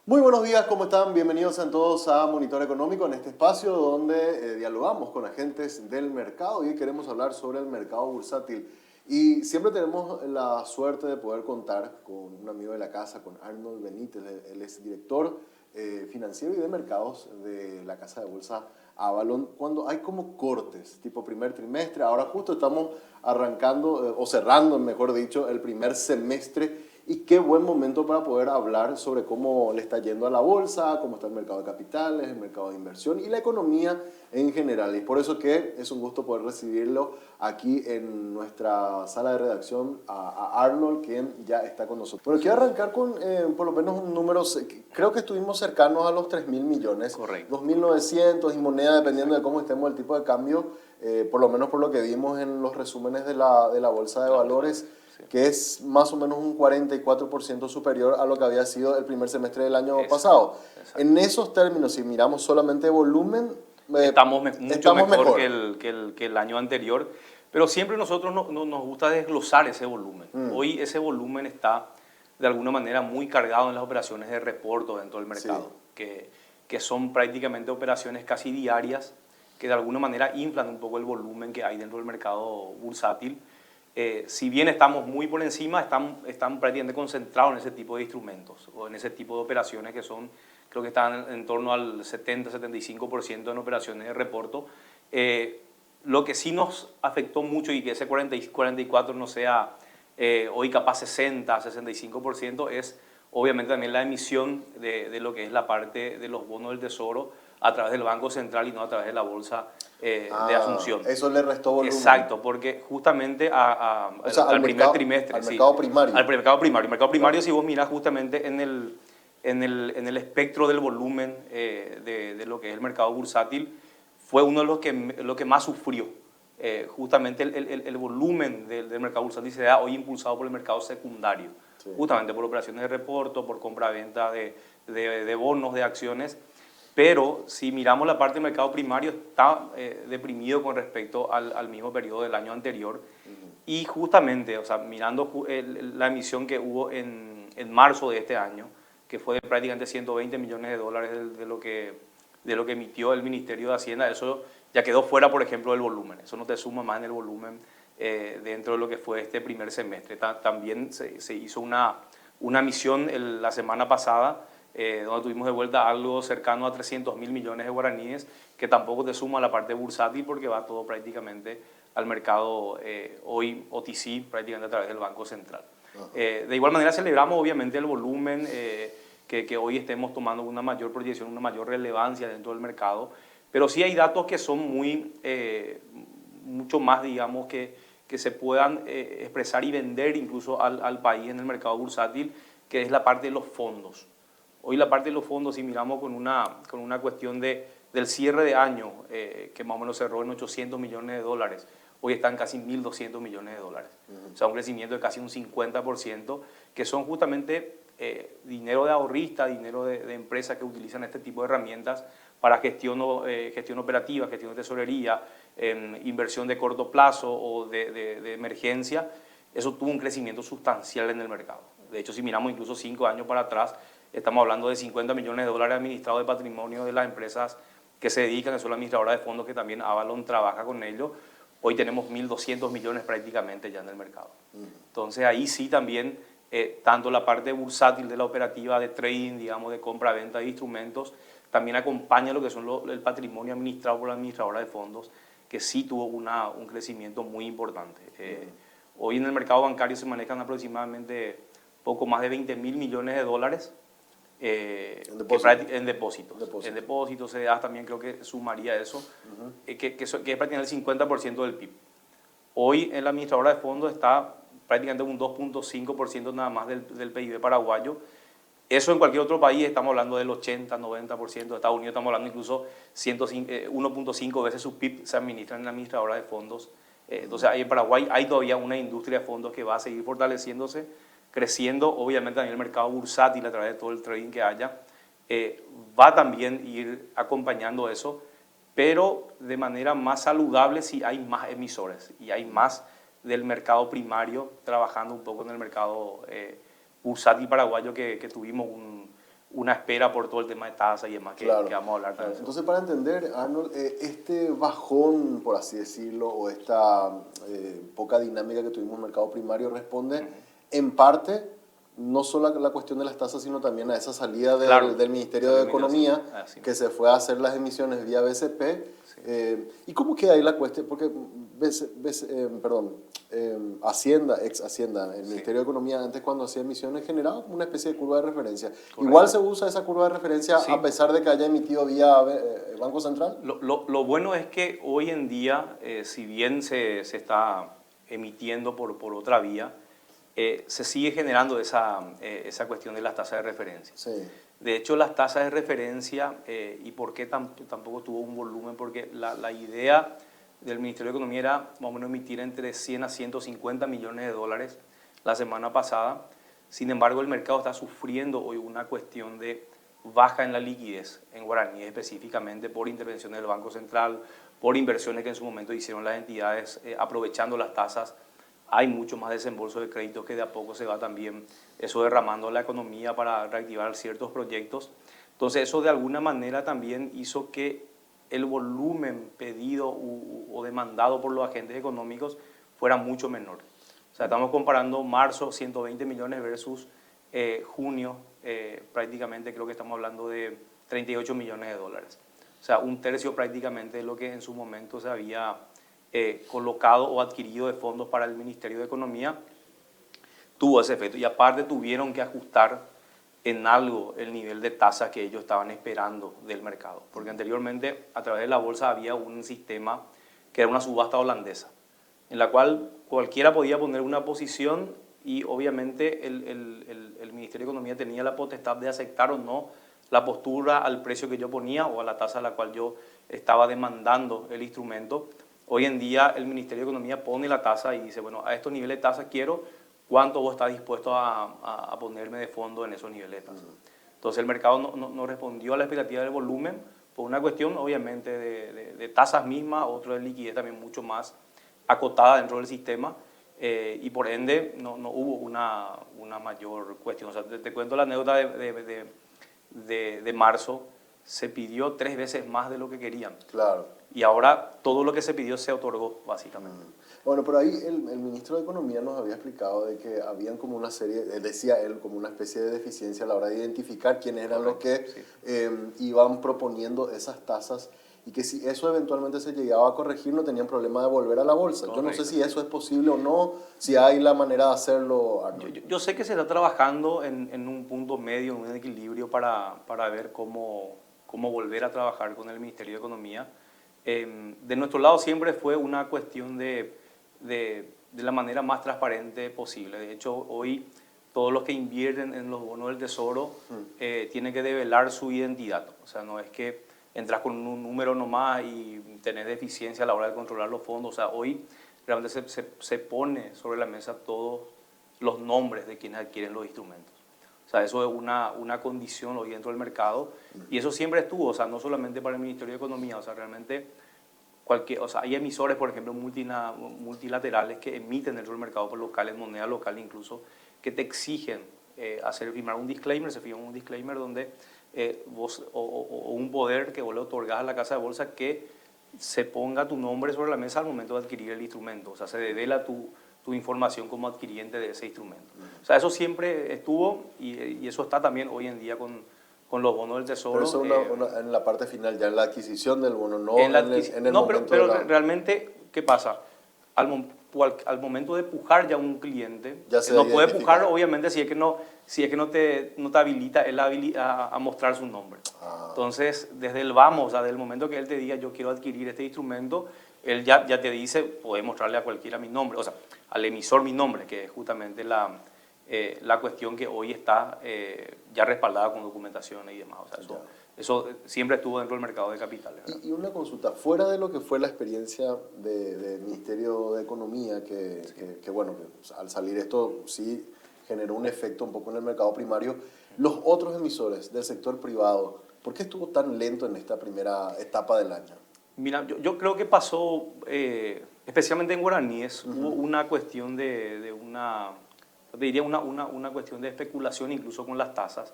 Muy buenos días, ¿cómo están? Bienvenidos a todos a Monitor Económico, en este espacio donde dialogamos con agentes del mercado y hoy queremos hablar sobre el mercado bursátil. Y siempre tenemos la suerte de poder contar con un amigo de la casa, con Arnold Benítez. Él es director financiero y de mercados de la casa de bolsa Avalon. Cuando hay como cortes, tipo primer trimestre, ahora justo estamos arrancando o cerrando, mejor dicho, el primer semestre. Y qué buen momento para poder hablar sobre cómo le está yendo a la bolsa, cómo está el mercado de capitales, el mercado de inversión y la economía en general. Y por eso que es un gusto poder recibirlo aquí en nuestra sala de redacción a Arnold, quien ya está con nosotros. Bueno, quiero arrancar con por lo menos un número, creo que estuvimos cercanos a los 3.000 millones, Correcto. 2.900 y moneda, dependiendo de cómo estemos el tipo de cambio, por lo menos por lo que vimos en los resúmenes de la bolsa de valores, Sí. que es más o menos un 44% superior a lo que había sido el primer semestre del año Exacto, pasado. exacto. En esos términos, si miramos solamente volumen, Mucho estamos mejor mejor. que el año anterior, pero siempre nosotros nos gusta desglosar ese volumen. Mm, Hoy ese volumen está de alguna manera muy cargado en las operaciones de reporto dentro del sí. mercado, que son prácticamente operaciones casi diarias que de alguna manera inflan un poco el volumen que hay dentro del mercado bursátil. Si bien estamos muy por encima, están prácticamente concentrados en ese tipo de instrumentos o en ese tipo de operaciones que son, creo que están en torno al 70-75% en operaciones de reporto. Lo que sí nos afectó mucho y que ese 44 no sea hoy capaz 60-65% es obviamente también la emisión de lo que es la parte de los bonos del Tesoro a través del Banco Central y no a través de la Bolsa de Asunción. Eso le restó volumen. Exacto, porque justamente O sea, al primer trimestre, al sí, mercado primario. al mercado primario. El mercado primario, Claro. si vos mirás justamente en el espectro del volumen de lo que es el mercado bursátil, fue uno de los que más sufrió. Justamente el volumen del mercado bursátil se da hoy impulsado por el mercado secundario, Sí. justamente por operaciones de reporto, por compra-venta de bonos, de acciones. Pero si miramos la parte del mercado primario, está deprimido con respecto al mismo periodo del año anterior. Y justamente, o sea, mirando la emisión que hubo en marzo de este año, que fue de prácticamente 120 millones de dólares de lo que emitió el Ministerio de Hacienda, eso ya quedó fuera, por ejemplo, del volumen. Eso no te suma más en el volumen dentro de lo que fue este primer semestre. También se hizo una emisión la semana pasada, donde tuvimos de vuelta algo cercano a 300.000 millones de guaraníes, que tampoco te suma a la parte bursátil porque va todo prácticamente al mercado hoy OTC, prácticamente a través del Banco Central. De igual manera celebramos obviamente el volumen, que hoy estemos tomando una mayor proyección, una mayor relevancia dentro del mercado, pero sí hay datos que son mucho más, digamos, que se puedan expresar y vender incluso al país en el mercado bursátil, que es la parte de los fondos. Hoy la parte de los fondos, si miramos con una cuestión del cierre de año, que más o menos cerró en 800 millones de dólares, hoy están casi 1.200 millones de dólares. O sea, un crecimiento de casi un 50%, que son justamente dinero de ahorrista, dinero de empresas que utilizan este tipo de herramientas para gestión operativa, gestión de tesorería, inversión de corto plazo o de emergencia. Eso tuvo un crecimiento sustancial en el mercado. De hecho, si miramos incluso 5 años para atrás, estamos hablando de 50 millones de dólares administrados de patrimonio de las empresas que se dedican, que son las administradoras de fondos, que también Avalon trabaja con ellos. Hoy tenemos 1.200 millones prácticamente ya en el mercado. Entonces ahí sí también, tanto la parte bursátil de la operativa de trading, digamos, de compra-venta de instrumentos, también acompaña lo que son el patrimonio administrado por la administradora de fondos, que sí tuvo un crecimiento muy importante. Hoy en el mercado bancario se manejan aproximadamente poco más de 20.000 millones de dólares En depósito. en depósitos. Depósito. En depósitos, CDAs también creo que sumaría eso, que es prácticamente el 50% del PIB. Hoy en la administradora de fondos está prácticamente un 2.5% nada más del PIB paraguayo. Eso en cualquier otro país estamos hablando del 80-90%, de Estados Unidos estamos hablando incluso 1.5 veces su PIB se administra en la administradora de fondos. Entonces ahí en Paraguay hay todavía una industria de fondos que va a seguir fortaleciéndose, creciendo, obviamente también el mercado bursátil a través de todo el trading que haya, va también a ir acompañando eso, pero de manera más saludable si hay más emisores y hay más del mercado primario trabajando un poco en el mercado bursátil paraguayo, que tuvimos una espera por todo el tema de tasas y demás que vamos a hablar también. Entonces, para entender, Arnold, este bajón, por así decirlo, o esta poca dinámica que tuvimos en el mercado primario responde en parte no solo a la cuestión de las tasas, sino también a esa salida del Ministerio de Economía, que se fue a hacer las emisiones vía BCP. ¿Y cómo queda ahí la cuestión? Porque, Hacienda, ex Hacienda, el Ministerio de Economía, antes cuando hacía emisiones generaba como una especie de curva de referencia. Correcto. Igual se usa esa curva de referencia a pesar de que haya emitido vía Banco Central. Lo bueno es que hoy en día, si bien se está emitiendo por otra vía, se sigue generando esa cuestión de las tasas de referencia. Sí. De hecho, las tasas de referencia, ¿y por qué tampoco tuvo un volumen? Porque la idea del Ministerio de Economía era más o menos emitir entre 100 a 150 millones de dólares la semana pasada. Sin embargo, el mercado está sufriendo hoy una cuestión de baja en la liquidez en guaraníes, específicamente por intervenciones del Banco Central, por inversiones que en su momento hicieron las entidades aprovechando las tasas. Hay mucho más desembolso de créditos que de a poco se va también eso derramando la economía para reactivar ciertos proyectos. Entonces eso de alguna manera también hizo que el volumen pedido o demandado por los agentes económicos fuera mucho menor. O sea, estamos comparando marzo 120 millones versus junio prácticamente creo que estamos hablando de 38 millones de dólares. O sea, un tercio prácticamente de lo que en su momento se había colocado o adquirido de fondos para el Ministerio de Economía tuvo ese efecto. Y aparte tuvieron que ajustar en algo el nivel de tasas que ellos estaban esperando del mercado. Porque anteriormente a través de la bolsa había un sistema que era una subasta holandesa, en la cual cualquiera podía poner una posición y obviamente el Ministerio de Economía tenía la potestad de aceptar o no la postura al precio que yo ponía o a la tasa a la cual yo estaba demandando el instrumento. Hoy en día el Ministerio de Economía pone la tasa y dice, bueno, a estos niveles de tasa quiero, ¿cuánto vos estás dispuesto a ponerme de fondo en esos niveles de tasa? Entonces el mercado no respondió a la expectativa del volumen por una cuestión obviamente de tasas mismas, otro de liquidez también mucho más acotada dentro del sistema y por ende no hubo una mayor cuestión. O sea, te cuento la anécdota de marzo, se pidió 3 veces más de lo que querían. Claro. Y ahora todo lo que se pidió se otorgó, básicamente. Bueno, por ahí el ministro de Economía nos había explicado de que habían como una serie, decía él, como una especie de deficiencia a la hora de identificar quiénes eran los que iban proponiendo esas tasas y que si eso eventualmente se llegaba a corregir no tenían problema de volver a la bolsa. Correcto. Yo no sé si eso es posible o no, si hay la manera de hacerlo, Arnold. Yo sé que se está trabajando en un punto medio, en un equilibrio para ver cómo volver a trabajar con el Ministerio de Economía. De nuestro lado siempre fue una cuestión de la manera más transparente posible. De hecho, hoy todos los que invierten en los bonos del Tesoro tienen que develar su identidad. O sea, no es que entras con un número nomás y tenés deficiencia a la hora de controlar los fondos. O sea, hoy realmente se pone sobre la mesa todos los nombres de quienes adquieren los instrumentos. O sea, eso es una condición hoy dentro del mercado y eso siempre estuvo, o sea, no solamente para el Ministerio de Economía, o sea, realmente hay emisores, por ejemplo, multilaterales que emiten dentro del mercado por locales, moneda local incluso, que te exigen firmar un disclaimer, se firma un disclaimer donde vos o un poder que vos le otorgás a la casa de bolsa que se ponga tu nombre sobre la mesa al momento de adquirir el instrumento, o sea, se devela tu información como adquiriente de ese instrumento. O sea, eso siempre estuvo y eso está también hoy en día con los bonos del Tesoro. Pero eso en la parte final, ya en la adquisición del bono, no en el momento pero realmente, ¿qué pasa? Al momento de pujar ya un cliente, no puede pujar obviamente si es que no te habilita él a mostrar su nombre. Entonces, desde el vamos, o sea, desde el momento que él te diga yo quiero adquirir este instrumento, él ya te dice, puede mostrarle a cualquiera mi nombre, o sea, al emisor mi nombre, que es justamente la cuestión que hoy está ya respaldada con documentación y demás. O sea, eso siempre estuvo dentro del mercado de capitales. Y una consulta, fuera de lo que fue la experiencia del Ministerio de Economía, que bueno, que al salir esto sí generó un efecto un poco en el mercado primario, los otros emisores del sector privado, ¿por qué estuvo tan lento en esta primera etapa del año? Mira, yo creo que pasó, especialmente en guaraníes, hubo una cuestión te diría una cuestión de especulación incluso con las tasas,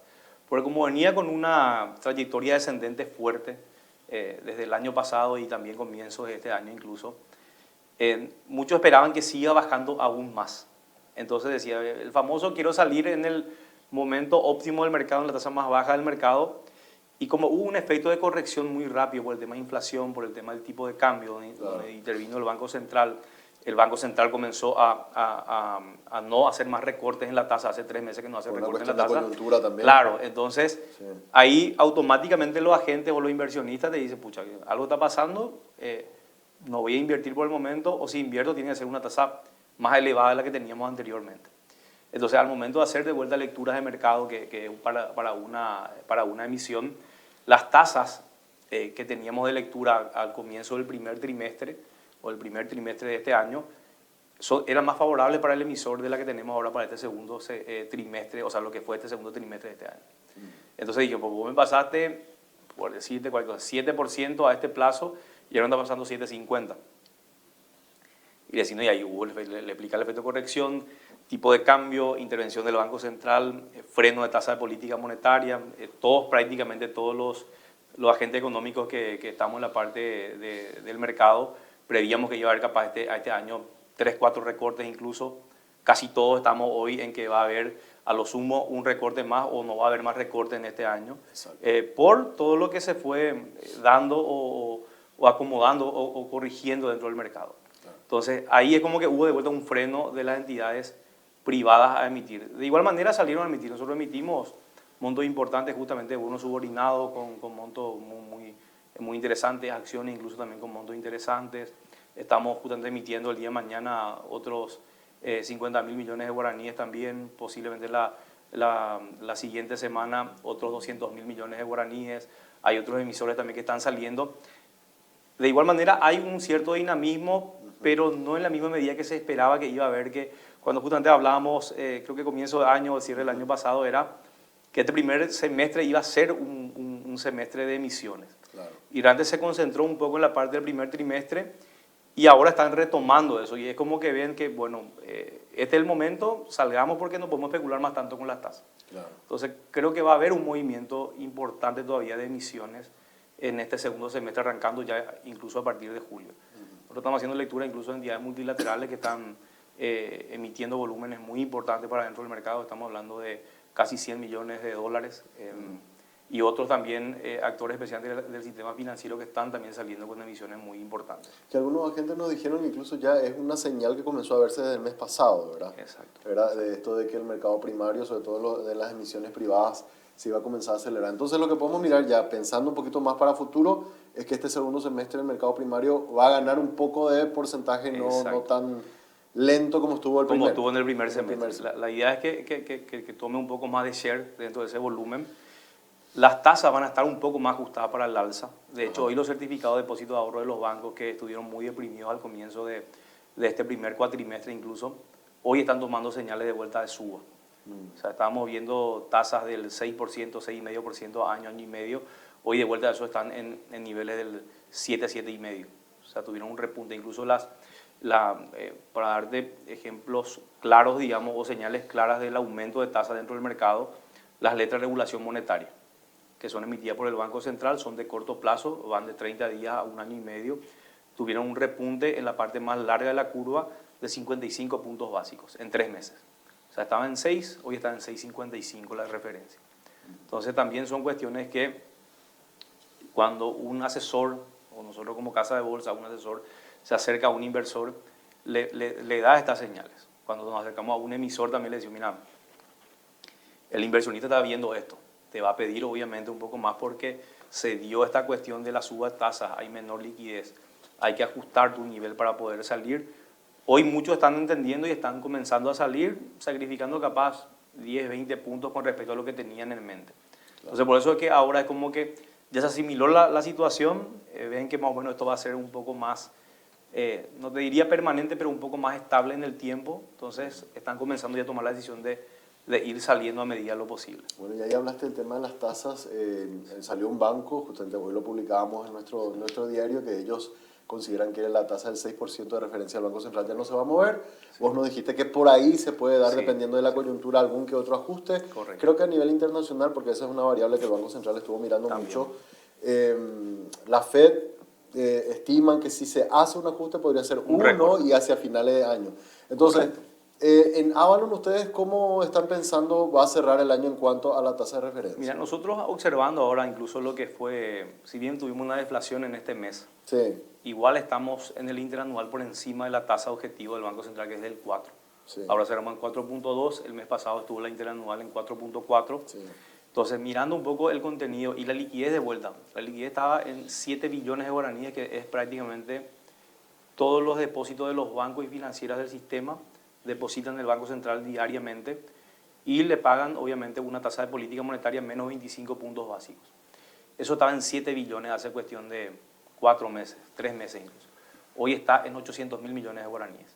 Porque como venía con una trayectoria descendente fuerte desde el año pasado y también comienzos de este año incluso, muchos esperaban que siga bajando aún más. Entonces decía, el famoso quiero salir en el momento óptimo del mercado, en la tasa más baja del mercado, y como hubo un efecto de corrección muy rápido por el tema de inflación, por el tema del tipo de cambio, donde intervino el Banco Central comenzó a no hacer más recortes en la tasa, hace 3 meses que no hace recortes en la tasa. Coyuntura también. Claro, entonces ahí automáticamente los agentes o los inversionistas te dicen, pucha, algo está pasando, no voy a invertir por el momento, o si invierto tiene que ser una tasa más elevada de la que teníamos anteriormente. Entonces, al momento de hacer de vuelta lecturas de mercado que para una emisión, las tasas que teníamos de lectura al comienzo del primer trimestre o el primer trimestre de este año eran más favorables para el emisor de la que tenemos ahora para este segundo trimestre, o sea, lo que fue este segundo trimestre de este año. Entonces dije, pues vos me pasaste, por decirte cualquier cosa, 7% a este plazo y ahora anda pasando 7,50. Y decir, y ahí hubo, le aplica el efecto de corrección, tipo de cambio, intervención del Banco Central, freno de tasa de política monetaria, prácticamente todos los agentes económicos que estamos en la parte del mercado, prevíamos que iba a haber capaz a este año 3, 4 recortes incluso. Casi todos estamos hoy en que va a haber a lo sumo un recorte más o no va a haber más recortes en este año, por todo lo que se fue dando o acomodando o corrigiendo dentro del mercado. Entonces ahí es como que hubo de vuelta un freno de las entidades privadas a emitir. De igual manera salieron a emitir. Nosotros emitimos montos importantes, justamente unos subordinados con montos muy interesantes, acciones incluso también con montos interesantes. Estamos justamente emitiendo el día de mañana otros 50.000 millones de guaraníes también, posiblemente la siguiente semana otros 200.000 millones de guaraníes. Hay otros emisores también que están saliendo. De igual manera hay un cierto dinamismo, pero no en la misma medida que se esperaba que iba a haber, que cuando justamente hablábamos, creo que comienzo de año o cierre del año pasado, era que este primer semestre iba a ser un semestre de emisiones. Claro. Y realmente se concentró un poco en la parte del primer trimestre y ahora están retomando eso. Y es como que ven que, bueno, este es el momento, salgamos porque no podemos especular más tanto con las tasas. Claro. Entonces creo que va a haber un movimiento importante todavía de emisiones en este segundo semestre, arrancando ya incluso a partir de julio. Nosotros estamos haciendo lectura incluso de entidades multilaterales que están emitiendo volúmenes muy importantes para dentro del mercado. Estamos hablando de casi 100 millones de dólares y otros también actores especiales del sistema financiero que están también saliendo con emisiones muy importantes. Que algunos agentes nos dijeron que incluso ya es una señal que comenzó a verse desde el mes pasado, ¿verdad? Exacto. ¿Verdad? De esto de que el mercado primario, sobre todo de las emisiones privadas, se iba a comenzar a acelerar. Entonces lo que podemos mirar ya, pensando un poquito más para futuro, es que este segundo semestre el mercado primario va a ganar un poco de porcentaje, no tan lento como estuvo el como estuvo en el primer semestre. La idea es que tome un poco más de share dentro de ese volumen. Las tasas van a estar un poco más ajustadas para el alza. De hecho, hoy los certificados de depósito de ahorro de los bancos, que estuvieron muy deprimidos al comienzo de este primer cuatrimestre incluso, hoy están tomando señales de vuelta de suba. O sea, estábamos viendo tasas del 6%, 6,5% año y medio. Hoy de vuelta de eso están en niveles del 7, 7,5%. O sea, tuvieron un repunte. Incluso para darte ejemplos claros, digamos, o señales claras del aumento de tasas dentro del mercado, las letras de regulación monetaria, que son emitidas por el Banco Central, son de corto plazo, van de 30 días a un año y medio, tuvieron un repunte en la parte más larga de la curva de 55 puntos básicos en 3 meses. O sea, estaba en 6, hoy está en 6,55 la referencia. Entonces también son cuestiones que cuando un asesor, o nosotros como casa de bolsa, un asesor se acerca a un inversor, le da estas señales. Cuando nos acercamos a un emisor también le decimos, mira, el inversionista está viendo esto, te va a pedir obviamente un poco más porque se dio esta cuestión de la suba de tasas, hay menor liquidez, hay que ajustar tu nivel para poder salir. Hoy muchos están entendiendo y están comenzando a salir, sacrificando capaz 10, 20 puntos con respecto a lo que tenían en mente. Entonces por eso es que ahora es como que ya se asimiló la situación, ven que más o menos esto va a ser un poco más, no te diría permanente, pero un poco más estable en el tiempo. Entonces están comenzando ya a tomar la decisión de ir saliendo a medida de lo posible. Bueno, ya ahí hablaste del tema de las tasas. Salió un banco, justamente hoy lo publicábamos en nuestro diario, que ellos consideran que la tasa del 6% de referencia del Banco Central ya no se va a mover. Sí. Vos nos dijiste que por ahí se puede dar, sí, dependiendo de la coyuntura, algún que otro ajuste. Correcto. Creo que a nivel internacional, porque esa es una variable que el Banco Central estuvo mirando también mucho, la Fed estiman que si se hace un ajuste podría ser uno y hacia finales de año. Entonces, en Avalon, ¿ustedes cómo están pensando va a cerrar el año en cuanto a la tasa de referencia? Mira, nosotros observando ahora incluso lo que fue, si bien tuvimos una deflación en este mes, sí, igual estamos en el interanual por encima de la tasa objetivo del Banco Central, que es del 4. Sí. Ahora cerramos en 4.2, el mes pasado estuvo la interanual en 4.4. Sí. Entonces, mirando un poco el contenido y la liquidez de vuelta, la liquidez estaba en 7 billones de guaraníes, que es prácticamente todos los depósitos de los bancos y financieras del sistema, depositan en el Banco Central diariamente y le pagan, obviamente, una tasa de política monetaria menos 25 puntos básicos. Eso estaba en 7 billones hace cuestión de 4 meses, 3 meses incluso. Hoy está en 800 mil millones de guaraníes.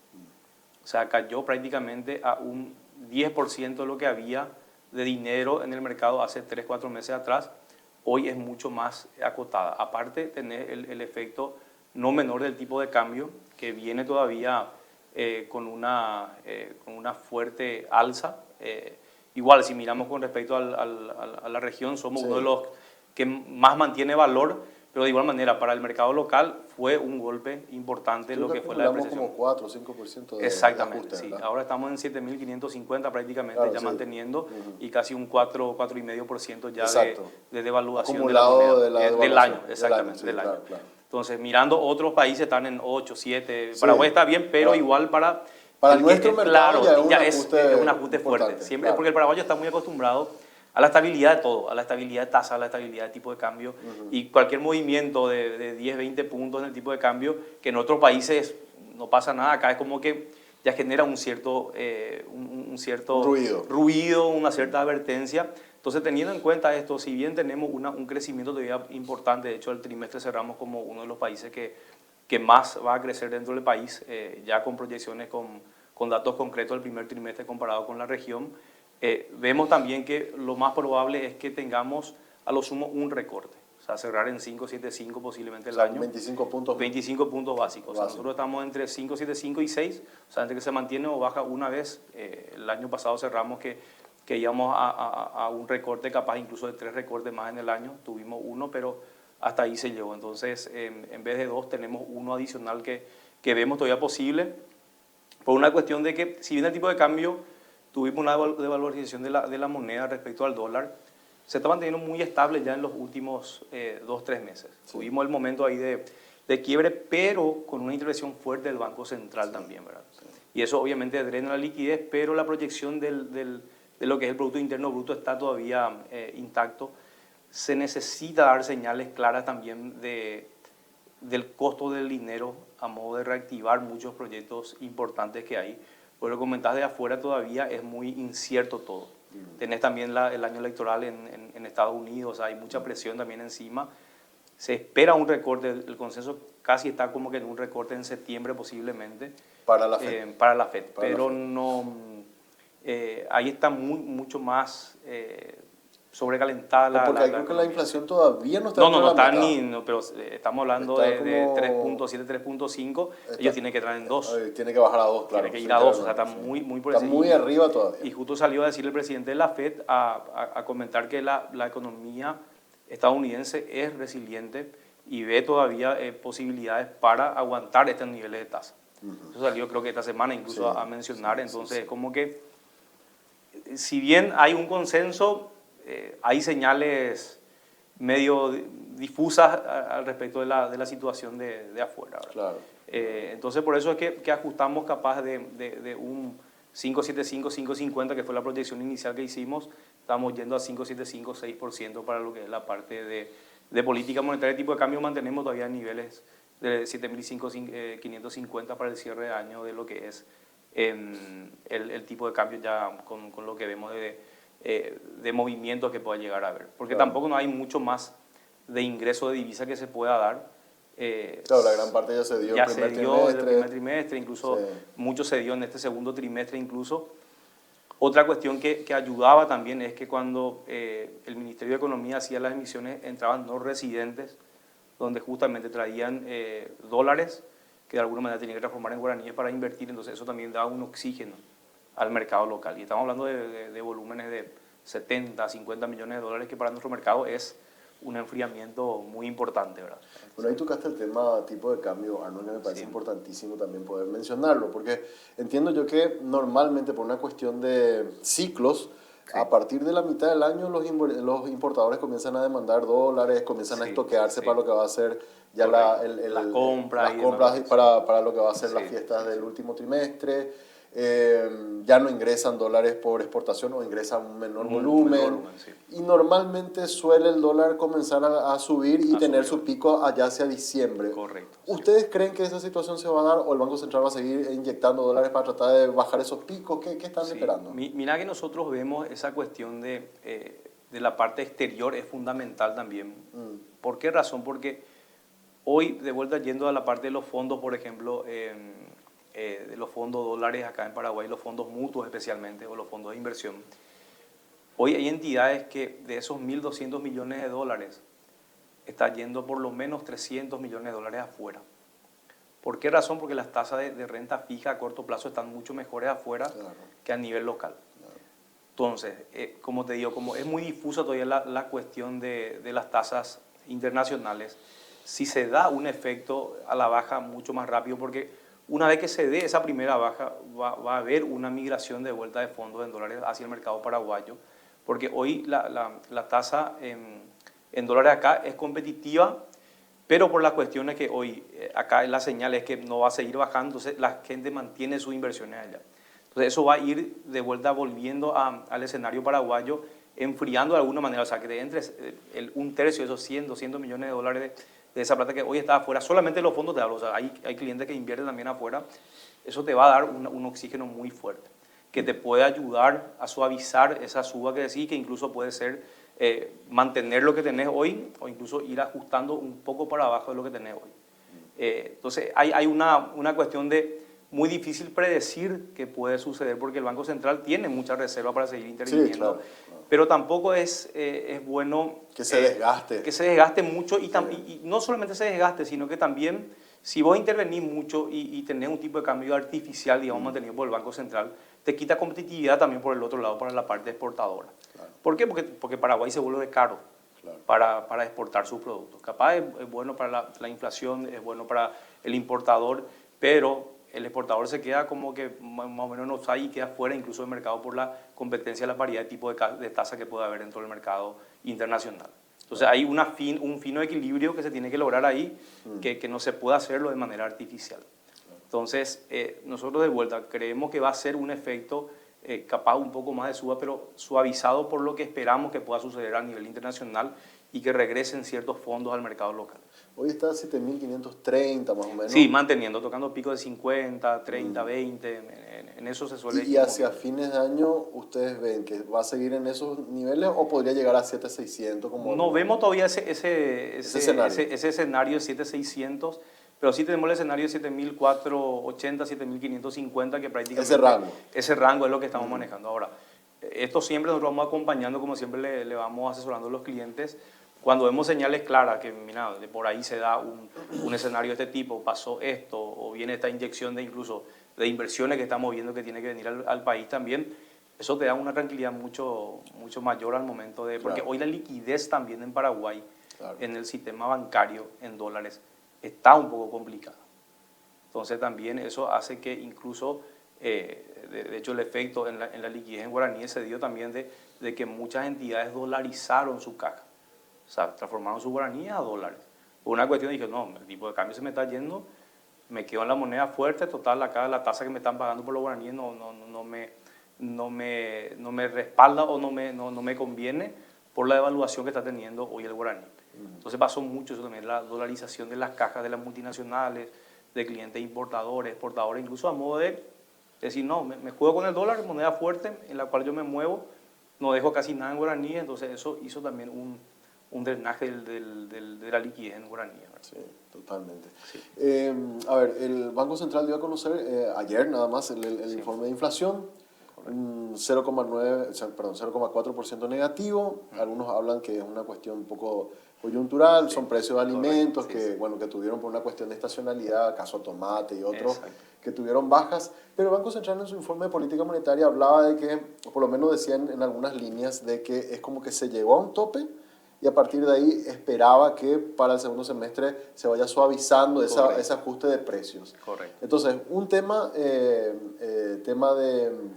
O sea, cayó prácticamente a un 10% de lo que había de dinero en el mercado hace 3, 4 meses atrás. Hoy es mucho más acotada. Aparte, tener el efecto no menor del tipo de cambio, que viene todavía con una fuerte alza. Igual, si miramos con respecto a la región, somos, sí, uno de los que más mantiene valor, pero de igual manera, para el mercado local fue un golpe importante lo que fue la depreciación. Como 4 o 5% de exactamente, ajuste, sí. ¿verdad? Ahora estamos en 7.550 prácticamente, claro, ya, sí, manteniendo, y casi un 4,5% ya de devaluación acumulado de la moneda. Del año, exactamente, del año. Claro. Entonces, mirando otros países están en 8, 7, sí, Paraguay está bien, pero claro, igual para nuestro mercado, claro, ya es un ajuste fuerte. Siempre, claro, porque el paraguayo está muy acostumbrado a la estabilidad de todo, a la estabilidad de tasa, a la estabilidad de tipo de cambio, y cualquier movimiento de 10, 20 puntos en el tipo de cambio, que en otros países no pasa nada, acá es como que ya genera un cierto ruido, una cierta advertencia. Entonces, teniendo en cuenta esto, si bien tenemos un crecimiento todavía importante, de hecho el trimestre cerramos como uno de los países que más va a crecer dentro del país, ya con proyecciones, con datos concretos del primer trimestre comparado con la región, vemos también que lo más probable es que tengamos a lo sumo un recorte, o sea, cerrar en 5.75 posiblemente el año. 25 puntos. 25 puntos básicos. O sea, nosotros estamos entre 5.75 y 6, o sea, entre que se mantiene o baja una vez. El año pasado cerramos que íbamos a un recorte, capaz incluso de 3 recortes más en el año. Tuvimos uno, pero hasta ahí se llegó. Entonces, en vez de 2, tenemos uno adicional que vemos todavía posible, por una cuestión de que, si bien el tipo de cambio tuvimos una devalorización de la moneda respecto al dólar, se está manteniendo muy estable ya en los últimos 2, 3 meses. Sí. Tuvimos el momento ahí de quiebre, pero con una intervención fuerte del Banco Central, sí, también, ¿verdad? Sí. Y eso obviamente drena la liquidez, pero la proyección de lo que es el Producto Interno Bruto está todavía intacto. Se necesita dar señales claras también del costo del dinero a modo de reactivar muchos proyectos importantes que hay. Por lo que comentás, de afuera todavía es muy incierto todo. Tenés también el año electoral en Estados Unidos, hay mucha presión también encima. Se espera un recorte, el consenso casi está como que en un recorte en septiembre posiblemente. Para la FED. Pero no, ahí está mucho más sobrecalentada porque creo que la inflación todavía no está. No está pero estamos hablando de 3.7, 3.5, ellos tienen que entrar en 2. Tiene que bajar a 2, claro. Tiene que ir a 2, o sea, está muy por encima. Está muy arriba todavía. Y justo salió a decir el presidente de la FED a comentar que la economía estadounidense es resiliente y ve todavía posibilidades para aguantar estos niveles de tasa. Eso salió creo que esta semana incluso a mencionar, entonces es como que, si bien hay un consenso, hay señales medio difusas al respecto de la situación de afuera, ¿verdad? Claro. Entonces, por eso es que ajustamos capaz de un 5.75, 5.50, que fue la proyección inicial que hicimos. Estamos yendo a 5.75, 6% para lo que es la parte de política monetaria. El tipo de cambio mantenemos todavía niveles de 7.550 para el cierre de año de lo que es el tipo de cambio, ya con lo que vemos de movimientos que pueda llegar a haber. Porque claro, tampoco no hay mucho más de ingreso de divisa que se pueda dar. Claro, la gran parte ya se dio, en el primer trimestre, incluso sí, mucho se dio en este segundo trimestre incluso. Otra cuestión que ayudaba también es que cuando el Ministerio de Economía hacía las emisiones, entraban no residentes donde justamente traían dólares que de alguna manera tenían que transformar en guaraníes para invertir, entonces eso también daba un oxígeno al mercado local. Y estamos hablando de volúmenes de 70, 50 millones de dólares, que para nuestro mercado es un enfriamiento muy importante, ¿verdad? Bueno, ahí tocaste el tema tipo de cambio, Arnold, que me parece Sí. importantísimo también poder mencionarlo, porque entiendo yo que normalmente por una cuestión de ciclos, Sí. a partir de la mitad del año los importadores comienzan a demandar dólares, comienzan a Sí, estoquearse sí. para lo que va a ser ya Correcto. Las compras las y compras demás. para lo que va a ser Sí, las fiestas sí, del sí. último trimestre. Ya no ingresan dólares por exportación o ingresan un menor Menor volumen. volumen, sí. Y normalmente suele el dólar comenzar a subir y A tener subir. su pico allá hacia diciembre. Correcto. Sí. ¿Ustedes creen que esa situación se va a dar o el Banco Central va a seguir inyectando dólares para tratar de bajar esos picos? ¿Qué están Sí. esperando? Mira que nosotros vemos esa cuestión de la parte exterior es fundamental también. ¿Por qué razón? Porque hoy, de vuelta yendo a la parte de los fondos, por ejemplo, de los fondos dólares acá en Paraguay, los fondos mutuos especialmente, o los fondos de inversión, hoy hay entidades que de esos 1.200 millones de dólares está yendo por lo menos 300 millones de dólares afuera. ¿Por qué razón? Porque las tasas de renta fija a corto plazo están mucho mejores afuera que a nivel local. Entonces, como te digo, como es muy difusa todavía la cuestión de las tasas internacionales, si se da un efecto a la baja mucho más rápido, porque una vez que se dé esa primera baja, va a haber una migración de vuelta de fondos en dólares hacia el mercado paraguayo, porque hoy la tasa en dólares acá es competitiva, pero por las cuestiones que hoy acá la señal es que no va a seguir bajando, entonces la gente mantiene sus inversiones allá. Entonces eso va a ir de vuelta volviendo al escenario paraguayo, enfriando de alguna manera, o sea, que de entre un tercio de esos 100, 200 millones de dólares de esa plata que hoy está afuera, solamente los fondos te hablo, o sea, hay clientes que invierten también afuera, eso te va a dar un oxígeno muy fuerte, que te puede ayudar a suavizar esa suba que decís, que incluso puede ser mantener lo que tenés hoy o incluso ir ajustando un poco para abajo de lo que tenés hoy. Entonces hay una cuestión de muy difícil predecir qué puede suceder porque el Banco Central tiene mucha reserva para seguir interviniendo, Sí, claro. pero tampoco es bueno Que se desgaste. que se desgaste mucho y no solamente se desgaste, sino que también si vos intervenís mucho y tenés un tipo de cambio artificial, digamos, mantenido por el Banco Central, te quita competitividad también por el otro lado, para la parte exportadora. Claro. ¿Por qué? Porque Paraguay se vuelve caro para exportar sus productos. Capaz es bueno para la inflación, es bueno para el importador, pero el exportador se queda como que más o menos no sabe y queda fuera incluso del mercado por la competencia, la variedad de tipo de tasa que puede haber dentro del mercado internacional. Entonces hay un fino equilibrio que se tiene que lograr ahí, que no se puede hacerlo de manera artificial. Entonces nosotros de vuelta creemos que va a ser un efecto capaz un poco más de suba, pero suavizado por lo que esperamos que pueda suceder a nivel internacional y que regresen ciertos fondos al mercado local. Hoy está a 7.530 más o menos. Sí, manteniendo, tocando picos de 50, 30, 20, en eso se suele ¿Y ir hacia moviendo. fines de año ustedes ven que va a seguir en esos niveles o podría llegar a 7.600 como No vemos todavía ese escenario? escenario de 7.600, pero sí tenemos el escenario de 7.480, 7.550, que prácticamente ese rango es lo que estamos manejando ahora. Esto siempre nosotros vamos acompañando, como siempre le vamos asesorando a los clientes. Cuando vemos señales claras que, mira, de por ahí se da un escenario de este tipo, pasó esto, o viene esta inyección de incluso de inversiones que estamos viendo que tiene que venir al país también, eso te da una tranquilidad mucho mayor al momento de... Porque hoy la liquidez también en Paraguay, en el sistema bancario, en dólares, está un poco complicada. Entonces también eso hace que incluso, de hecho el efecto en la liquidez en guaraníes se dio también de que muchas entidades dolarizaron su caja. O sea, transformaron su guaraní a dólares. Por una cuestión dije, no, el tipo de cambio se me está yendo, me quedo en la moneda fuerte, total, acá la tasa que me están pagando por los guaraníes no me respalda o no me conviene por la devaluación que está teniendo hoy el guaraní. Entonces pasó mucho eso también, la dolarización de las cajas de las multinacionales, de clientes importadores, exportadores, incluso a modo de decir, no, me juego con el dólar, moneda fuerte en la cual yo me muevo, no dejo casi nada en guaraní, entonces eso hizo también un drenaje de la liquidez en guaraní. Sí, totalmente. Sí. A ver, el Banco Central dio a conocer ayer nada más el Sí. informe de inflación. un 0,9, perdón, 0,4% negativo. Algunos hablan que es una cuestión un poco coyuntural, Sí, son precios de alimentos correcto, sí, que, bueno, que tuvieron por una cuestión de estacionalidad, caso tomate y otros exacto. que tuvieron bajas, pero el Banco Central en su informe de política monetaria hablaba de que, o por lo menos decían en algunas líneas, de que es como que se llegó a un tope y a partir de ahí esperaba que para el segundo semestre se vaya suavizando ese Correcto, ajuste de precios. correcto. Entonces, un tema de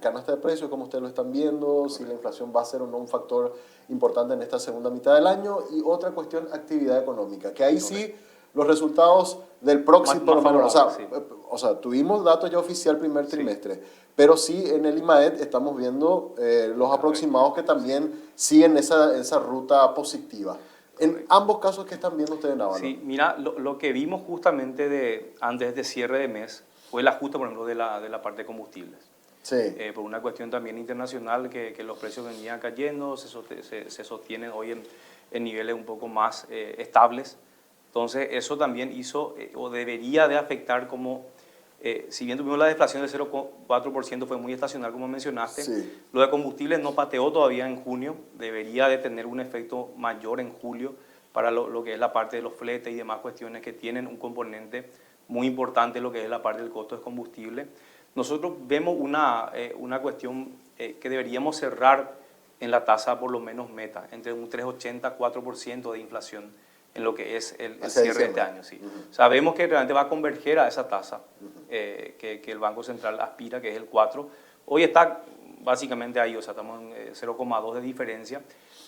canasta de precios, como ustedes lo están viendo, si la Correcto. inflación va a ser o no un factor importante en esta segunda mitad del año, y otra cuestión, actividad económica, que ahí sí Correcto. los resultados del próximo, por Más lo menos, favorable, sí. o sea, tuvimos datos ya oficial primer Sí, trimestre, pero sí en el IMAET estamos viendo los correcto. aproximados que Sí, también siguen esa ruta positiva. En correcto. ambos casos, ¿qué están viendo ustedes en Avalon? Sí, mira, lo que vimos justamente antes de cierre de mes fue el ajuste, por ejemplo, de la parte de combustibles. Sí, Por una cuestión también internacional que los precios venían cayendo, se sostienen hoy en niveles un poco más estables. Entonces, eso también hizo o debería de afectar como, si bien tuvimos la deflación del 0,4%, fue muy estacional como mencionaste, sí. lo de combustibles no pateó todavía en junio, debería de tener un efecto mayor en julio para lo que es la parte de los fletes y demás cuestiones que tienen un componente muy importante, lo que es la parte del costo de combustible. Nosotros vemos una cuestión que deberíamos cerrar en la tasa por lo menos meta, entre un 3,80 4% de inflación en lo que es el Hacia cierre de este diciembre. año. Sí. Sabemos que realmente va a converger a esa tasa que el Banco Central aspira, que es el 4. Hoy está básicamente ahí, o sea, estamos en 0,2 de diferencia.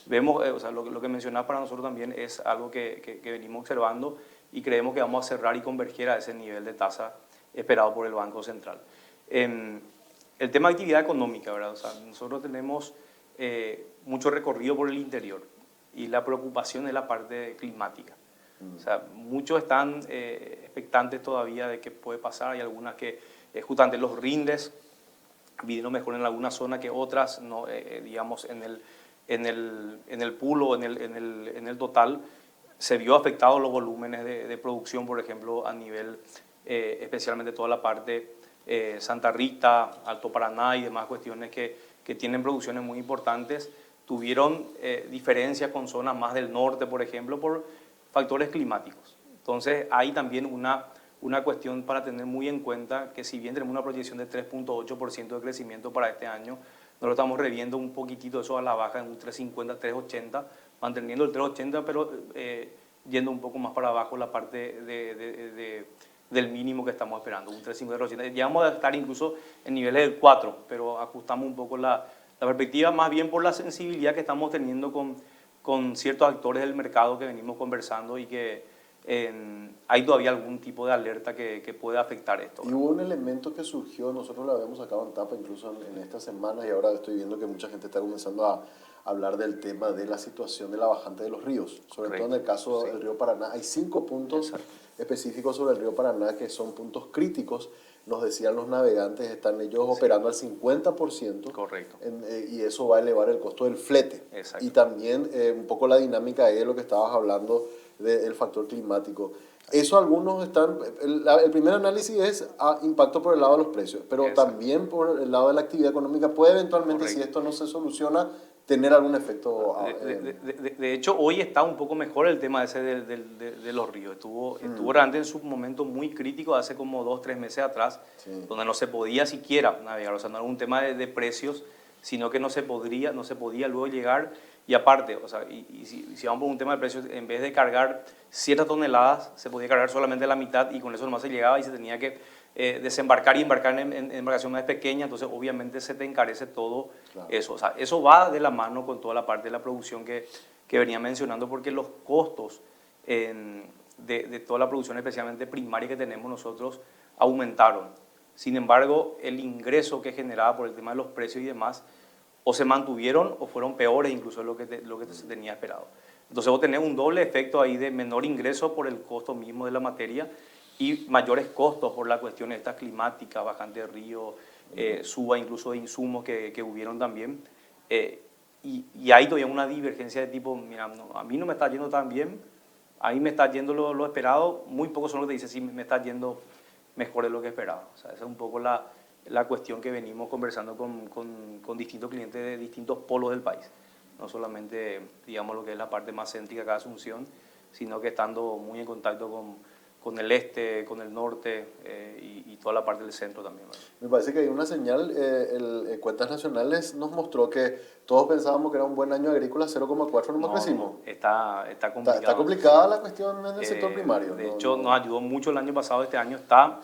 Vemos, o sea, lo que mencionaba para nosotros también es algo que venimos observando y creemos que vamos a cerrar y converger a ese nivel de tasa esperado por el Banco Central. El tema de actividad económica, ¿verdad? O sea, nosotros tenemos mucho recorrido por el interior y la preocupación es la parte climática. O sea, muchos están expectantes todavía de qué puede pasar. Hay algunas que justamente los rindes vinieron mejor en algunas zonas que otras, no, digamos, en el pool o en el total se vio afectados los volúmenes de producción, por ejemplo, a nivel, especialmente toda la parte Santa Rita, Alto Paraná y demás cuestiones que tienen producciones muy importantes, tuvieron diferencias con zonas más del norte, por ejemplo, por factores climáticos. Entonces, hay también una cuestión para tener muy en cuenta que si bien tenemos una proyección de 3,8% de crecimiento para este año, nosotros estamos reviendo un poquitito eso a la baja en un 3,50, 3,80, manteniendo el 3,80, pero yendo un poco más para abajo la parte del mínimo que estamos esperando, un 3,50, 3,80. Llegamos a estar incluso en niveles del 4, pero ajustamos un poco la perspectiva más bien por la sensibilidad que estamos teniendo con ciertos actores del mercado que venimos conversando y que hay todavía algún tipo de alerta que puede afectar esto, Y ¿verdad? hubo un elemento que surgió, nosotros lo habíamos sacado en tapa incluso en esta semana y ahora estoy viendo que mucha gente está comenzando a hablar del tema de la situación de la bajante de los ríos, sobre todo en Correcto, el caso sí, del río Paraná. Hay 5 puntos exacto, específicos sobre el río Paraná que son puntos críticos. Nos decían los navegantes, están ellos sí, operando al 50% correcto, y eso va a elevar el costo del flete. Y exacto. también un poco la dinámica de lo que estabas hablando del factor climático. Eso algunos están, el primer análisis es impacto por el lado de los precios, pero Exacto, también por el lado de la actividad económica puede eventualmente, si correcto. esto no se soluciona, tener algún efecto. De hecho, hoy está un poco mejor el tema ese de los ríos. Estuvo realmente en su momento muy crítico hace como 2 o 3 meses atrás, Sí, donde no se podía siquiera navegar. O sea, no era un tema de precios, sino que no se podía luego llegar. Y aparte, o sea, y si vamos por un tema de precios, en vez de cargar ciertas toneladas, se podía cargar solamente la mitad y con eso nomás se llegaba y se tenía que desembarcar y embarcar en embarcaciones más pequeñas, entonces obviamente se te encarece todo claro. eso. O sea, eso va de la mano con toda la parte de la producción que venía mencionando, porque los costos de toda la producción, especialmente primaria que tenemos nosotros, aumentaron. Sin embargo, el ingreso que generaba por el tema de los precios y demás, o se mantuvieron o fueron peores incluso de lo que se tenía esperado. Entonces vos tenés un doble efecto ahí de menor ingreso por el costo mismo de la materia y mayores costos por la cuestión esta climática, bajante de río, suba incluso de insumos que hubieron también. Y hay todavía una divergencia de tipo, mira, no, a mí no me está yendo tan bien, a mí me está yendo lo esperado, muy pocos son los que te dicen, sí, me está yendo mejor de lo que esperaba. O sea, esa es un poco la cuestión que venimos conversando con distintos clientes de distintos polos del país. No solamente, digamos, lo que es la parte más céntrica acá de Asunción, sino que estando muy en contacto con el este, con el norte y toda la parte del centro también, ¿verdad? Me parece que hay una señal, Cuentas Nacionales nos mostró que todos pensábamos que era un buen año agrícola, 0,4 nomás crecimos. Está complicado. Está complicada la cuestión en el sector primario. De hecho, nos ayudó mucho el año pasado, este año está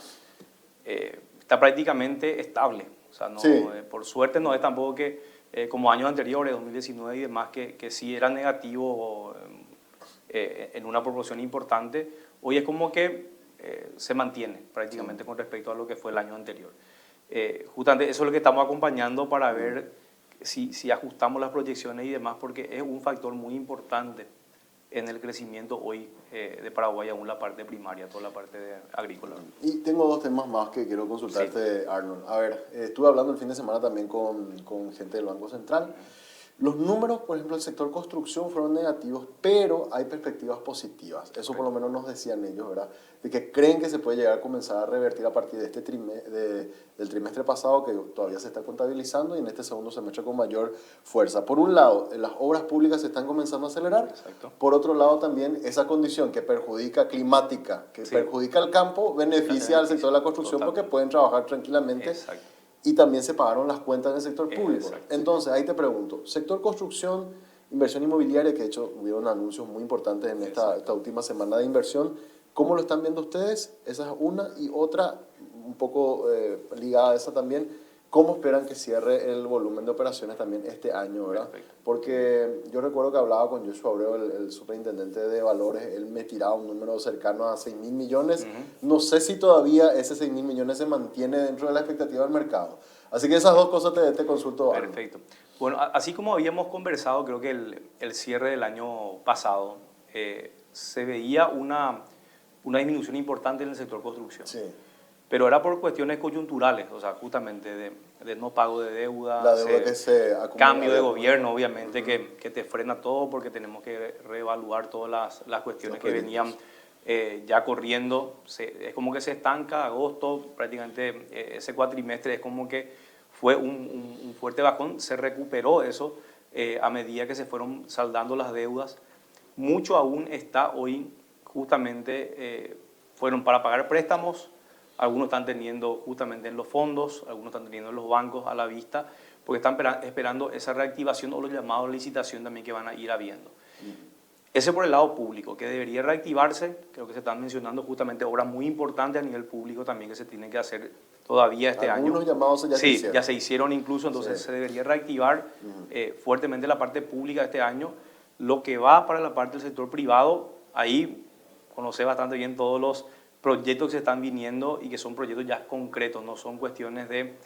prácticamente estable. O sea, no, sí. Por suerte no es tampoco que, como años anteriores, 2019 y demás, que sí era negativo en una proporción importante. Hoy es como que se mantiene prácticamente con respecto a lo que fue el año anterior. Justamente eso es lo que estamos acompañando para ver si ajustamos las proyecciones y demás, porque es un factor muy importante en el crecimiento hoy de Paraguay, aún la parte primaria, toda la parte agrícola. Y tengo dos temas más que quiero consultarte, sí. Arnold. A ver, estuve hablando el fin de semana también con gente del Banco Central. Los números, por ejemplo, del sector construcción fueron negativos, pero hay perspectivas positivas. Eso por lo menos nos decían ellos, ¿verdad? De que creen que se puede llegar a comenzar a revertir a partir de este del trimestre pasado, que todavía se está contabilizando, y en este segundo semestre con mayor fuerza. Por un lado, las obras públicas se están comenzando a acelerar. Exacto. Por otro lado, también esa condición que perjudica climática, que perjudica al campo, beneficia al sector de la construcción. Totalmente. Porque pueden trabajar tranquilamente. Exacto. Y también se pagaron las cuentas del sector público. Exacto. Entonces, ahí te pregunto, sector construcción, inversión inmobiliaria, que de hecho hubieron anuncios muy importantes en esta última semana de inversión, ¿cómo lo están viendo ustedes? Esa es una. Y otra, un poco ligada a esa también, ¿cómo esperan que cierre el volumen de operaciones también este año, verdad? Perfecto. Porque yo recuerdo que hablaba con Joshua Abreu, el superintendente de valores, él me tiraba un número cercano a 6.000 millones. No sé si todavía ese 6.000 millones se mantiene dentro de la expectativa del mercado. Así que esas dos cosas te consulto. Perfecto. Bueno, así como habíamos conversado, creo que el cierre del año pasado se veía una disminución importante en el sector construcción. Sí. Pero era por cuestiones coyunturales, o sea, justamente de no pago de deuda, la deuda que se acumula, cambio de gobierno, obviamente, que te frena todo porque tenemos que reevaluar todas las cuestiones que venían ya corriendo. Es como que se estanca agosto, prácticamente ese cuatrimestre es como que fue un fuerte bajón, se recuperó eso a medida que se fueron saldando las deudas. Mucho aún está hoy, justamente, fueron para pagar préstamos. Algunos están teniendo justamente en los fondos, algunos están teniendo en los bancos a la vista, porque están esperando esa reactivación o los llamados a licitación también que van a ir habiendo. Ese por el lado público, que debería reactivarse. Creo que se están mencionando justamente obras muy importantes a nivel público también que se tienen que hacer todavía este año. Algunos llamados ya se hicieron. Ya se hicieron incluso, entonces se debería reactivar fuertemente la parte pública este año. Lo que va para la parte del sector privado, ahí conoce bastante bien todos los proyectos que se están viniendo y que son proyectos ya concretos, no son cuestiones de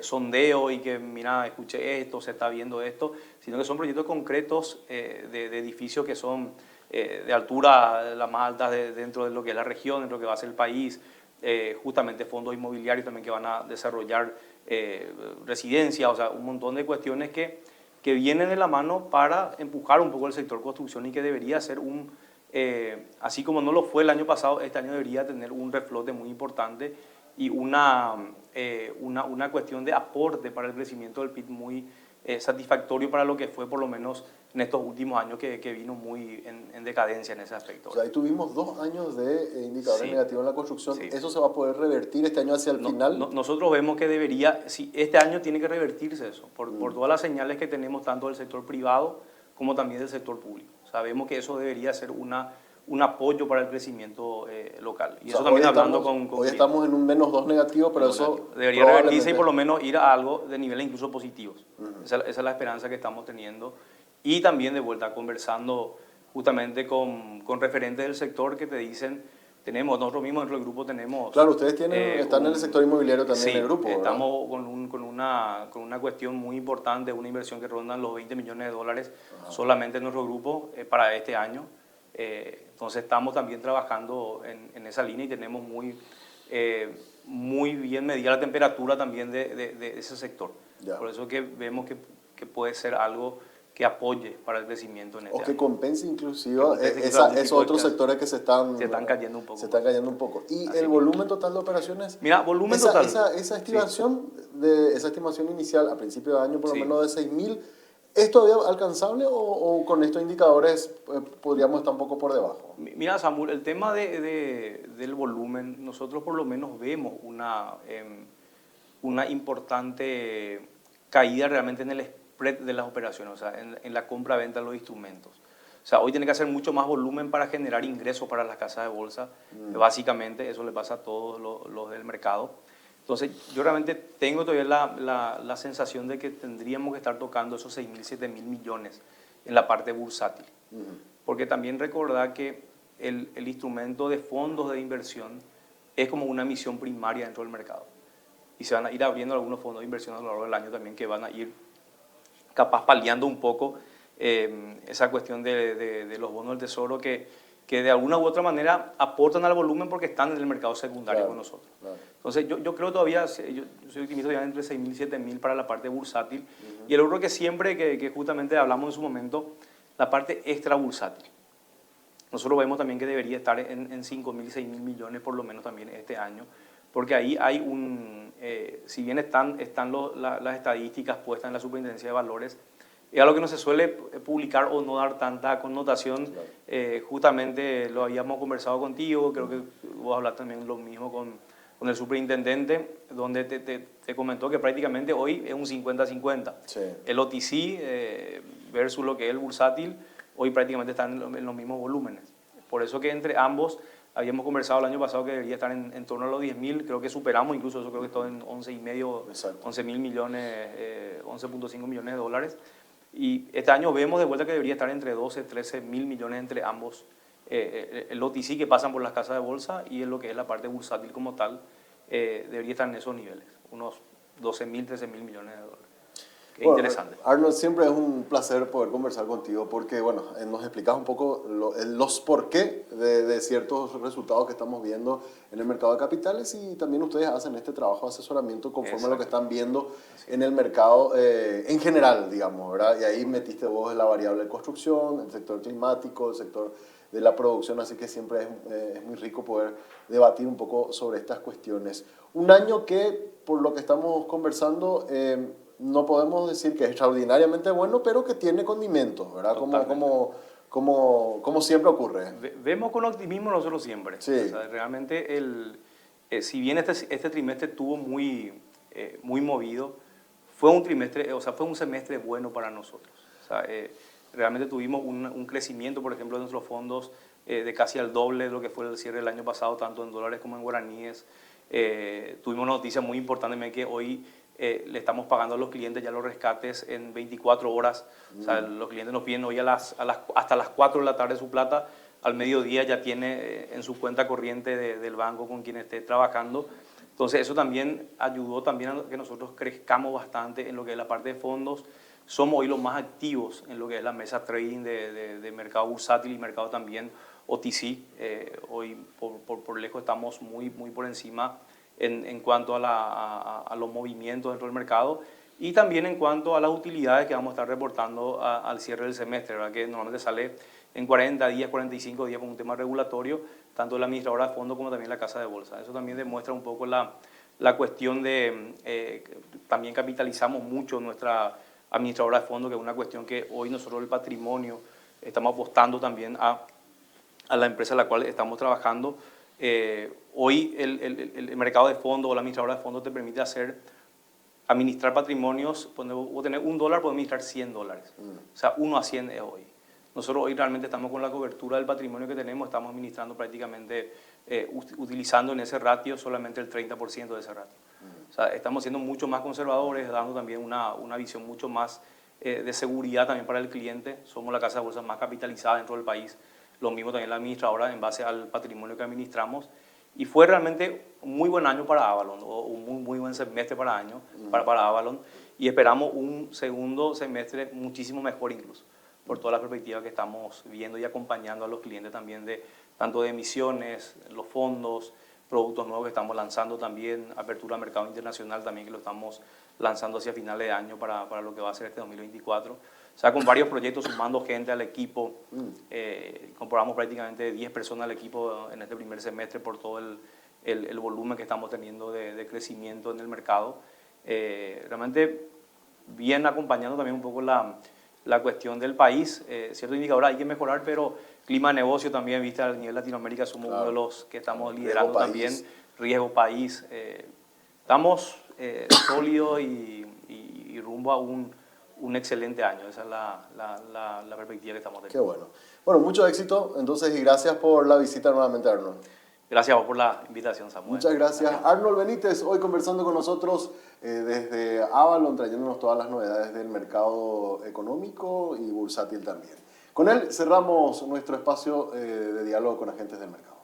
sondeo y que, mira, escuché esto, se está viendo esto, sino que son proyectos concretos de edificios que son de altura, las más altas dentro de lo que es la región, dentro de lo que va a ser el país, justamente fondos inmobiliarios también que van a desarrollar residencias, o sea, un montón de cuestiones que vienen de la mano para empujar un poco el sector construcción y que debería ser así como no lo fue el año pasado, este año debería tener un reflote muy importante y una cuestión de aporte para el crecimiento del PIB muy satisfactorio para lo que fue por lo menos en estos últimos años que vino muy en decadencia en ese aspecto. O sea, ahí tuvimos 2 años de indicadores negativos en la construcción. ¿Eso se va a poder revertir este año hacia el final? Nosotros vemos que debería, este año tiene que revertirse eso, por todas las señales que tenemos tanto del sector privado como también del sector público. Sabemos que eso debería ser un apoyo para el crecimiento local. Y eso también hablando con hoy estamos en un -2 negativo, pero eso debería revertirse y por lo menos ir a algo de niveles incluso positivos. Esa es la esperanza que estamos teniendo. Y también de vuelta conversando justamente con referentes del sector que te dicen, nosotros mismos dentro del grupo tenemos... Claro, ustedes están en el sector inmobiliario también en el grupo, ¿verdad? Estamos con una cuestión muy importante, una inversión que ronda los $20 millones solamente en nuestro grupo para este año. Entonces estamos también trabajando en esa línea y tenemos muy bien medida la temperatura también de ese sector. Ya. Por eso que vemos que puede ser algo que apoye para el crecimiento en este O que año. compense inclusive Que compense incluso algún esos tipo de otros caso. sectores que se están Cayendo un poco. se están cayendo un poco. Y Así el mismo. volumen total de operaciones, Mira, volumen esa, total. esa Sí, estimación esa estimación inicial a principio de año por lo sí. menos de 6.000, ¿es todavía alcanzable o con estos indicadores podríamos estar un poco por debajo? Mira, Samuel, el tema del volumen, nosotros por lo menos vemos una importante caída realmente en el spread de las operaciones, o sea, en la compra-venta de los instrumentos. O sea, hoy tiene que hacer mucho más volumen para generar ingresos para las casas de bolsa. Básicamente, eso le pasa a todos los del mercado. Entonces, yo realmente tengo todavía la sensación de que tendríamos que estar tocando esos 6.000, 7.000 millones en la parte bursátil. Porque también recordar que el instrumento de fondos de inversión es como una misión primaria dentro del mercado. Y se van a ir abriendo algunos fondos de inversión a lo largo del año también que van a ir capaz paliando un poco esa cuestión de los bonos del tesoro que de alguna u otra manera aportan al volumen porque están en el mercado secundario Claro, con nosotros. claro. Entonces yo creo todavía, yo soy optimista todavía entre 6.000 y 7.000 para la parte bursátil. Y el otro que siempre, que justamente hablamos en su momento, la parte extra bursátil. Nosotros vemos también que debería estar en 5.000, 6.000 millones por lo menos también este año, porque ahí hay si bien están las estadísticas puestas en la Superintendencia de Valores, es algo que no se suele publicar o no dar tanta connotación. Justamente lo habíamos conversado contigo, creo que vos hablaste también lo mismo con el superintendente, donde te comentó que prácticamente hoy es un 50-50. Sí. El OTC versus lo que es el bursátil, hoy prácticamente están en los mismos volúmenes. Por eso que entre ambos habíamos conversado el año pasado que debería estar en torno a los 10.000, creo que superamos incluso eso, creo que está en 11,5, Exacto. 11.000 millones, 11.5 millones de dólares. Y este año vemos de vuelta que debería estar entre 12, 13 mil millones entre ambos. El OTC que pasan por las casas de bolsa y en lo que es la parte bursátil como tal, debería estar en esos niveles, unos 12.000, 13.000 millones de dólares. Qué Bueno, interesante. Arnold, siempre es un placer poder conversar contigo porque, bueno, nos explicas un poco los por qué de ciertos resultados que estamos viendo en el mercado de capitales y también ustedes hacen este trabajo de asesoramiento conforme a lo que están viendo en el mercado en general, digamos, ¿verdad? Y ahí metiste vos la variable de construcción, el sector climático, el sector de la producción, así que siempre es muy rico poder debatir un poco sobre estas cuestiones. Un año que, por lo que estamos conversando, no podemos decir que es extraordinariamente bueno, pero que tiene condimentos, ¿verdad? Como siempre ocurre. Vemos con optimismo nosotros siempre. Sí. O sea, realmente, si bien este trimestre estuvo muy movido, fue un semestre bueno para nosotros. O sea, realmente tuvimos un crecimiento, por ejemplo, de nuestros fondos de casi al doble de lo que fue el cierre del año pasado, tanto en dólares como en guaraníes. Tuvimos una noticia muy importante que hoy le estamos pagando a los clientes ya los rescates en 24 horas. O sea, los clientes nos piden hoy hasta las 4 de la tarde su plata, al mediodía ya tiene en su cuenta corriente del banco con quien esté trabajando. Entonces eso también ayudó también a que nosotros crezcamos bastante en lo que es la parte de fondos. Somos hoy los más activos en lo que es la mesa trading de mercado bursátil y mercado también OTC. Hoy por lejos estamos muy por encima en cuanto a los movimientos dentro del mercado y también en cuanto a las utilidades que vamos a estar reportando al cierre del semestre, ¿verdad? Que normalmente sale en 40 días, 45 días por un tema regulatorio, tanto la administradora de fondos como también la casa de bolsa. Eso también demuestra un poco la cuestión de, también capitalizamos mucho nuestra administradora de fondos, que es una cuestión que hoy nosotros el patrimonio estamos apostando también a la empresa a la cual estamos trabajando. Hoy el mercado de fondos o la administradora de fondos te permite administrar patrimonios, vos tenés $1, puedes administrar $100. O sea, 1 a 100 es hoy. Nosotros hoy realmente estamos con la cobertura del patrimonio que tenemos, estamos administrando prácticamente, utilizando en ese ratio solamente el 30% de ese ratio. O sea, estamos siendo mucho más conservadores, dando también una visión mucho más de seguridad también para el cliente. Somos la casa de bolsa más capitalizada dentro del país. Lo mismo también la administradora en base al patrimonio que administramos. Y fue realmente un muy buen año para Avalon, o un muy buen semestre para Avalon. Y esperamos un segundo semestre muchísimo mejor incluso, por toda la perspectiva que estamos viendo y acompañando a los clientes también tanto de emisiones, los fondos, productos nuevos que estamos lanzando también, apertura a mercado internacional también que lo estamos lanzando hacia finales de año para lo que va a ser este 2024. O sea, con varios proyectos, sumando gente al equipo. Incorporamos prácticamente 10 personas al equipo en este primer semestre por todo el volumen que estamos teniendo de crecimiento en el mercado. Realmente bien acompañando también un poco la cuestión del país. Ciertos indicadores hay que mejorar, pero clima de negocio también, viste, a nivel Latinoamérica somos uno de los que estamos liderando también. Riesgo país. Estamos sólidos y rumbo a un excelente año. Esa es la perspectiva que estamos teniendo. Qué bueno. Bueno, mucho éxito entonces y gracias por la visita nuevamente, Arnold. Gracias a vos por la invitación, Samuel. Muchas gracias. Arnold Benítez, hoy conversando con nosotros desde Avalon, trayéndonos todas las novedades del mercado económico y bursátil también. Con él cerramos nuestro espacio de diálogo con agentes del mercado.